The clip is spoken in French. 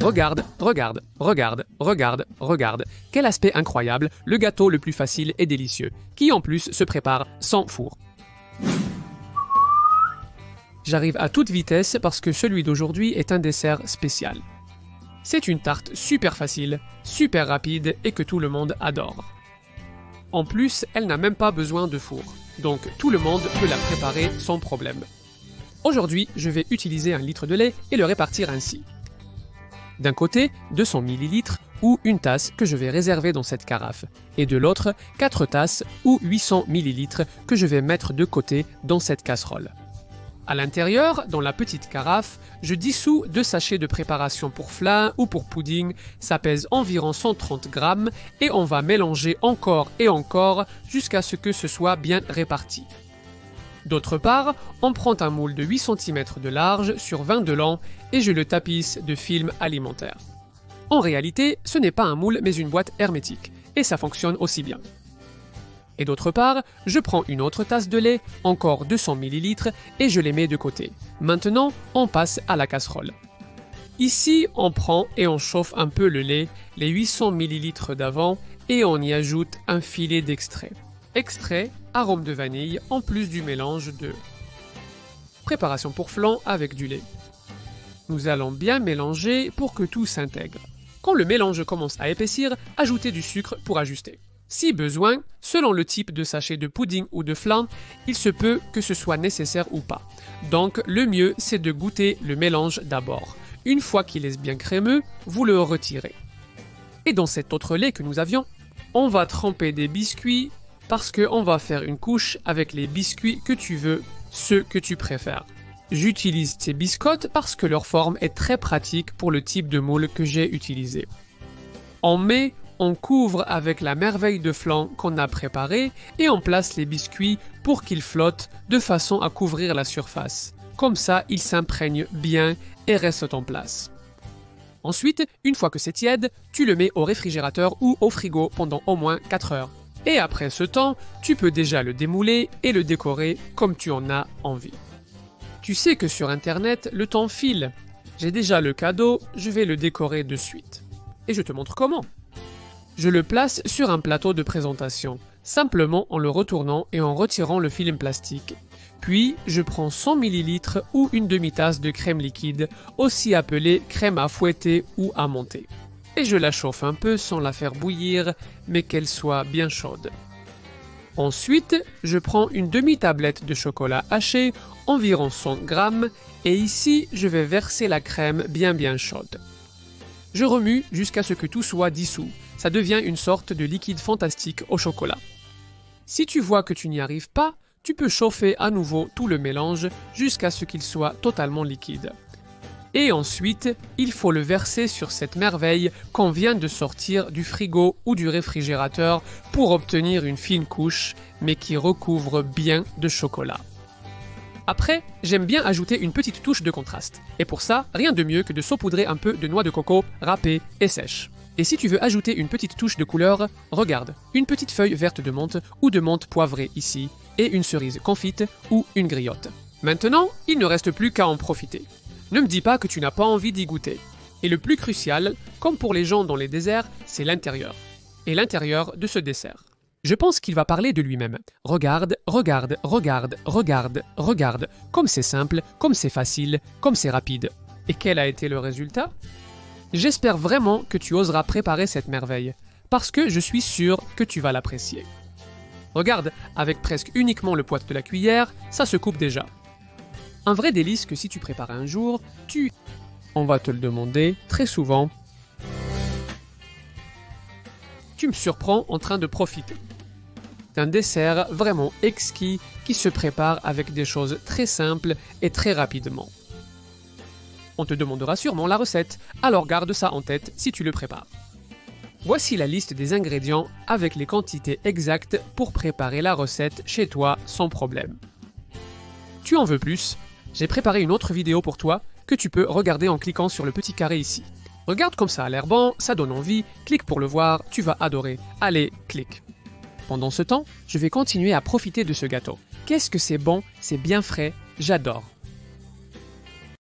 Regarde, regarde, regarde, regarde, regarde. Quel aspect incroyable, le gâteau le plus facile et délicieux, qui en plus se prépare sans four. J'arrive à toute vitesse parce que celui d'aujourd'hui est un dessert spécial. C'est une tarte super facile, super rapide et que tout le monde adore. En plus, elle n'a même pas besoin de four, donc tout le monde peut la préparer sans problème. Aujourd'hui, je vais utiliser 1 litre de lait et le répartir ainsi. D'un côté, 200 ml ou une tasse que je vais réserver dans cette carafe, et de l'autre, 4 tasses ou 800 ml que je vais mettre de côté dans cette casserole. À l'intérieur, dans la petite carafe, je dissous 2 sachets de préparation pour flan ou pour pudding, ça pèse environ 130 grammes et on va mélanger encore et encore jusqu'à ce que ce soit bien réparti. D'autre part, on prend un moule de 8 cm de large sur 20 de long et je le tapisse de film alimentaire. En réalité, ce n'est pas un moule mais une boîte hermétique, et ça fonctionne aussi bien. Et d'autre part, je prends une autre tasse de lait, encore 200 ml, et je les mets de côté. Maintenant, on passe à la casserole. Ici, on prend et on chauffe un peu le lait, les 800 ml d'avant, et on y ajoute un filet d'extrait. Extrait, arôme de vanille, en plus du mélange de préparation pour flan avec du lait. Nous allons bien mélanger pour que tout s'intègre. Quand le mélange commence à épaissir, ajoutez du sucre pour ajuster. Si besoin, selon le type de sachet de pudding ou de flan, il se peut que ce soit nécessaire ou pas. Donc le mieux, c'est de goûter le mélange d'abord. Une fois qu'il est bien crémeux, vous le retirez. Et dans cet autre lait que nous avions, on va tremper des biscuits parce qu'on va faire une couche avec les biscuits que tu veux, ceux que tu préfères. J'utilise ces biscottes parce que leur forme est très pratique pour le type de moule que j'ai utilisé. On couvre avec la merveille de flan qu'on a préparée et on place les biscuits pour qu'ils flottent de façon à couvrir la surface. Comme ça, ils s'imprègnent bien et restent en place. Ensuite, une fois que c'est tiède, tu le mets au réfrigérateur ou au frigo pendant au moins 4 heures. Et après ce temps, tu peux déjà le démouler et le décorer comme tu en as envie. Tu sais que sur internet, le temps file. J'ai déjà le cadeau, je vais le décorer de suite. Et je te montre comment. Je le place sur un plateau de présentation, simplement en le retournant et en retirant le film plastique. Puis, je prends 100 ml ou une demi-tasse de crème liquide, aussi appelée crème à fouetter ou à monter. Et je la chauffe un peu sans la faire bouillir, mais qu'elle soit bien chaude. Ensuite, je prends une demi-tablette de chocolat haché, environ 100 grammes, et ici, je vais verser la crème bien chaude. Je remue jusqu'à ce que tout soit dissous. Ça devient une sorte de liquide fantastique au chocolat. Si tu vois que tu n'y arrives pas, tu peux chauffer à nouveau tout le mélange jusqu'à ce qu'il soit totalement liquide. Et ensuite, il faut le verser sur cette merveille qu'on vient de sortir du frigo ou du réfrigérateur pour obtenir une fine couche, mais qui recouvre bien de chocolat. Après, j'aime bien ajouter une petite touche de contraste. Et pour ça, rien de mieux que de saupoudrer un peu de noix de coco râpée et sèche. Et si tu veux ajouter une petite touche de couleur, regarde, une petite feuille verte de menthe ou de menthe poivrée ici, et une cerise confite ou une griotte. Maintenant, il ne reste plus qu'à en profiter. Ne me dis pas que tu n'as pas envie d'y goûter. Et le plus crucial, comme pour les gens dans les déserts, c'est l'intérieur. Et l'intérieur de ce dessert. Je pense qu'il va parler de lui-même. Regarde, regarde, regarde, regarde, regarde. Comme c'est simple, comme c'est facile, comme c'est rapide. Et quel a été le résultat ? J'espère vraiment que tu oseras préparer cette merveille, parce que je suis sûr que tu vas l'apprécier. Regarde, avec presque uniquement le poids de la cuillère, ça se coupe déjà. Un vrai délice que si tu prépares un jour, on va te le demander très souvent. Tu me surprends en train de profiter. C'est un dessert vraiment exquis qui se prépare avec des choses très simples et très rapidement. On te demandera sûrement la recette, alors garde ça en tête si tu le prépares. Voici la liste des ingrédients avec les quantités exactes pour préparer la recette chez toi sans problème. Tu en veux plus ? J'ai préparé une autre vidéo pour toi que tu peux regarder en cliquant sur le petit carré ici. Regarde comme ça a l'air bon, ça donne envie, clique pour le voir, tu vas adorer. Allez, clique. Pendant ce temps, je vais continuer à profiter de ce gâteau. Qu'est-ce que c'est bon, c'est bien frais, j'adore.